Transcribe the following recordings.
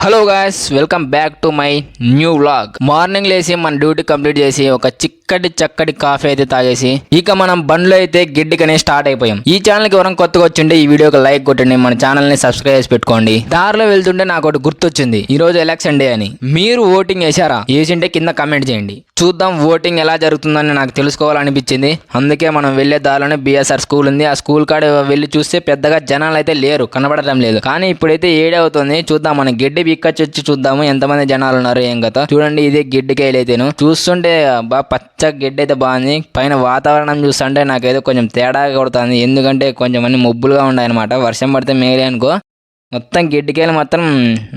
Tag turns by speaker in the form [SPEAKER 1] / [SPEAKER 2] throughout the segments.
[SPEAKER 1] Hello guys, welcome back to my new vlog. Morning లేసి మన duty complete చేసి ఒక చక్కటి కాఫీ అయితే తాగేసి ఇక మనం బండ్లో అయితే గిడ్డికనే స్టార్ట్ అయిపోయాం. ఈ ఛానల్ కి ఎవరైనా కొత్తగా వచ్చింటే ఈ వీడియోకి లైక్ కొట్టండి, మన ఛానల్ ని సబ్స్క్రైబ్ చేసి పెట్టుకోండి. దారిలో వెళ్తుంటే నాకు ఒకటి గుర్తొచ్చింది, ఈ రోజు ఎలక్షన్ డే అని. మీరు ఓటింగ్ వేసారా? వేసింటే కింద కమెంట్ చేయండి, చూద్దాం ఓటింగ్ ఎలా జరుగుతుందని నాకు తెలుసుకోవాలనిపించింది. అందుకే మనం వెళ్లే దారిలోనే బిఎస్ఆర్ స్కూల్ ఉంది. ఆ స్కూల్ కాడ వెళ్ళి చూస్తే పెద్దగా జనాలు అయితే లేరు, కనబడటం లేదు. కానీ ఇప్పుడైతే 7 అవుతుంది. చూద్దాం, మన గిడ్డి బిక్కచ్చి చూద్దాము ఎంతమంది జనాలు ఉన్నారు ఏం కథ. చూడండి, ఇదే గిడ్డికాయలు అయితేను చూస్తుంటే బాగా పచ్చ గిడ్డి అయితే బాగుంది. పైన వాతావరణం చూస్తుంటే నాకైతే కొంచెం తేడా కొడుతుంది, ఎందుకంటే కొంచెం అన్ని మబ్బులుగా ఉన్నాయన్నమాట. వర్షం పడితే మేలే అనుకో. మొత్తం గిడ్డికాయలు మాత్రం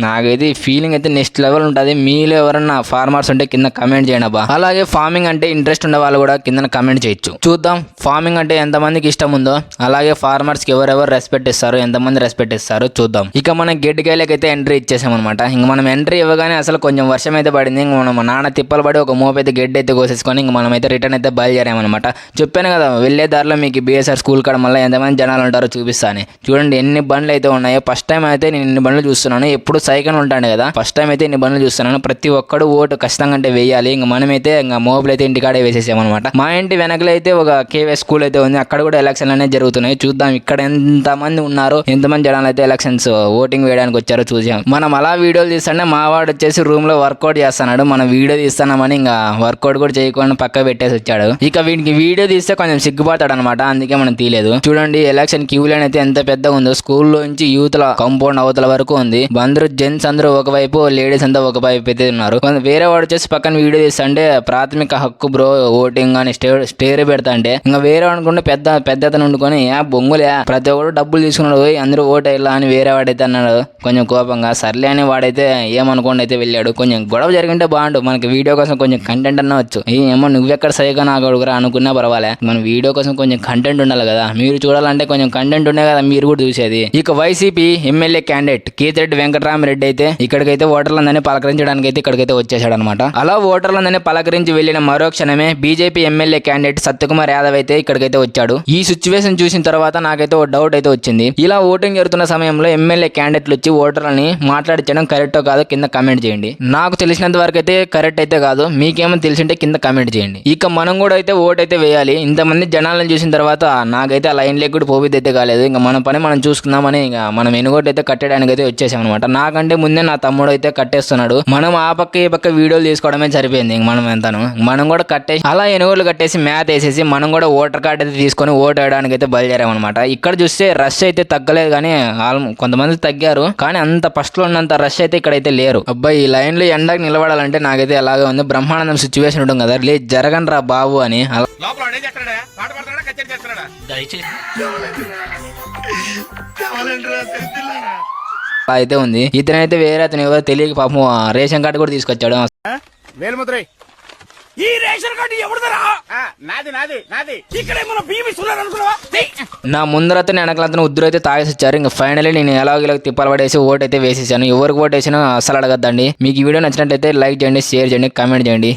[SPEAKER 1] నాకైతే ఫీలింగ్ అయితే నెక్స్ట్ లెవెల్ ఉంటుంది. మీలో ఎవరన్నా ఫార్మర్స్ ఉంటే కింద కమెంట్ చేయండి అబ్బా. అలాగే ఫార్మింగ్ అంటే ఇంట్రెస్ట్ ఉండే వాళ్ళు కూడా కింద కమెంట్ చేయొచ్చు. చూద్దాం ఫార్మింగ్ అంటే ఎంతమందికి ఇష్టం ఉందో, అలాగే ఫార్మర్స్ కి ఎవరెవరు రెస్పెక్ట్ ఇస్తారు, ఎంతమంది రెస్పెక్ట్ ఇస్తారు చూద్దాం. ఇక మనం గిడ్డికాయలకైతే ఎంట్రీ ఇచ్చేసాం అనమాట. ఇంక మనం ఎంట్రీ ఇవ్వగానే అసలు కొంచెం వర్షం అయితే పడింది. ఇంక మనం నాన్న తిప్పలు పడి ఒక మోపు అయితే గడ్డి అయితే కోసేసుకొని ఇంక మనం అయితే రిటర్న్ అయితే బయలుదేరామన్నమాట. చెప్పాను కదా, వెళ్ళే దారిలో మీకు బిఎస్ఆర్ స్కూల్ కాడ మళ్ళీ ఎంతమంది జనాలు ఉంటారో చూపిస్తాను. చూడండి ఎన్ని బండ్లు అయితే ఉన్నాయో. ఫస్ట్ టైం అయితే నేను ఇన్ని బండ్లు చూస్తున్నాను. ఎప్పుడు సైకిల్ ఉంటాను కదా, ఫస్ట్ టైం అయితే ఇన్ని బండ్లు చూస్తున్నాను. ప్రతి ఒక్కడు ఓటు ఖచ్చితంగా అంటే వేయాలి. ఇంక మనమైతే ఇంకా మోబుల్ అయితే ఇంటికాడే వేసేసామన్నమాట. మా ఇంటి వెనకలో అయితే ఒక కేవీ స్కూల్ అయితే ఉంది, అక్కడ కూడా ఎలక్షన్లు అనేవి జరుగుతున్నాయి. చూద్దాం ఇక్కడ ఎంతమంది ఉన్నారు, ఎంతమంది జనాలు అయితే ఎలక్షన్స్ ఓటింగ్ వేయడానికి వచ్చారో చూసాం. మనం అలా వీడియోలు తీస్తుంటే మా వాడు వచ్చేసి రూమ్ లో వర్కౌట్ చేస్తున్నాడు. మనం వీడియో తీస్తున్నామని ఇంకా వర్కౌట్ కూడా చేయకుండా పక్క పెట్టేసి వచ్చాడు. ఇక వీడికి వీడియో తీస్తే కొంచెం సిగ్గుపడతాడు అనమాట, అందుకే మనం తీయలేదు. చూడండి ఎలక్షన్ క్యూ లైన్ అయితే ఎంత పెద్దగా ఉందో. స్కూల్లో నుంచి యూత్ కాంపౌండ్ అవతల వరకు ఉంది. అందరూ జెంట్స్ అందరూ ఒకవైపు, లేడీస్ అంతా ఒకవైపు అయితే ఉన్నారు. వేరే వాడు వచ్చేసి పక్కన వీడియో తీస్తుంటే ప్రాథమిక హక్కు బ్రో ఓటింగ్ అని స్టేర్ పెడతా అంటే ఇంకా వేరే అనుకుంటే పెద్దతను వండుకొని బొంగులే ప్రతి ఒక్కరు డబ్బులు తీసుకున్నాడు, అందరూ ఓటు వేయాలా అని వేరే వాడైతే అన్నాడు కొంచెం కోపంగా. సర్లే అని వాడైతే ఏమనుకోండి అయితే వెళ్ళాడు. కొంచెం గొడవ జరిగింటే బాగుండు, మనకి వీడియో కోసం కొంచెం కంటెంట్ అన్న వచ్చు. ఏమో నువ్వెక్కడ సరిగా నాకు అడుగురా అనుకున్నా పర్వాలే, మన వీడియో కోసం కొంచెం కంటెంట్ ఉండాలి కదా. మీరు చూడాలంటే కొంచెం కంటెంట్ ఉండే కదా మీరు కూడా చూసేది. ఇక YCP MLA candidate Kethireddy Venkataramareddy అయితే ఇక్కడికైతే ఓటర్లందరినీ పలకరించడానికి అయితే ఇక్కడికైతే వచ్చేసాడు అనమాట. అలా ఓటర్లందరినీ పలకరించి వెళ్లిన మరో క్షణమే BJP MLA candidate Satyakumar Yadav అయితే ఇక్కడికైతే వచ్చాడు. ఈ సిచ్యువేషన్ చూసిన తర్వాత నాకైతే ఒక డౌట్ అయితే వచ్చింది. ఇలా ఓటింగ్ జరుగుతున్న సమయంలో ఎమ్మెల్యే క్యాండిడేట్లు వచ్చి ఓటర్లని మాట్లాడించడం కరెక్టో కాదో కింద కమెంట్ చేయండి. నాకు తెలిసినంత వరకు అయితే కరెక్ట్ అయితే కాదు, మీకేమో తెలిసింటే కింద కమెంట్ చేయండి. ఇక మనం కూడా అయితే ఓటు అయితే వేయాలి. ఇంతమంది జనాలను చూసిన తర్వాత నాకైతే ఆ లైన్ లేకుండా పోవిద్ది అయితే కాలేదు. ఇంకా మన పని మనం చూసుకుందామని ఇంకా మనం ఎనుగోటు అయితే కట్టడానికి అయితే వచ్చేసాం అనమాట. నాకంటే ముందే నా తమ్ముడు అయితే కట్టేస్తున్నాడు. మనం ఆ పక్క ఈ పక్క వీడియోలు తీసుకోవడమే సరిపోయింది. మనం ఎంతను మనం కూడా కట్టేసి అలా ఎనుగోలు కట్టేసి మ్యాథ్ వేసేసి మనం కూడా ఓటర్ కార్డ్ అయితే తీసుకొని ఓటు వేయడానికి అయితే బయలుదేరామన్నమాట. ఇక్కడ చూస్తే రష్ అయితే తగ్గలేదు, కానీ కొంతమంది తగ్గారు, కానీ అంత ఫస్ట్ లో ఉన్నంత రష్ అయితే ఇక్కడైతే లేరు. అబ్బాయి ఈ లైన్ లో ఎండకు నిలబడాలంటే నాకైతే ఎలాగే ఉంది, బ్రహ్మానందం సిచ్యువేషన్ ఉంటుంది కదా, లేదు జరగను రా బాబు అని అయితే ఉంది. ఇతనైతే వేరే అతను ఎవరో తెలియక పాపం రేషన్ కార్డు కూడా తీసుకొచ్చాడు.
[SPEAKER 2] ఈ రేషన్ కార్డు ఎవరిదరా? నాది నాది నాది. ఇక్కడ మన బీబీ సుల్లాన్ అనుకున్నావా?
[SPEAKER 1] నా ముందరతను వెనకలంతా ఉద్దురు అయితే తాగేసి వచ్చారు. ఇంకా ఫైనల్లీ నేను ఎలాగో తిప్పాలు పడేసి ఓటు అయితే వేసేసాను. ఎవరికి ఓటు వేసినా అసలు అడగద్దండి. మీకు ఈ వీడియో నచ్చినట్లయితే లైక్ చేయండి, షేర్ చేయండి, కామెంట్ చేయండి.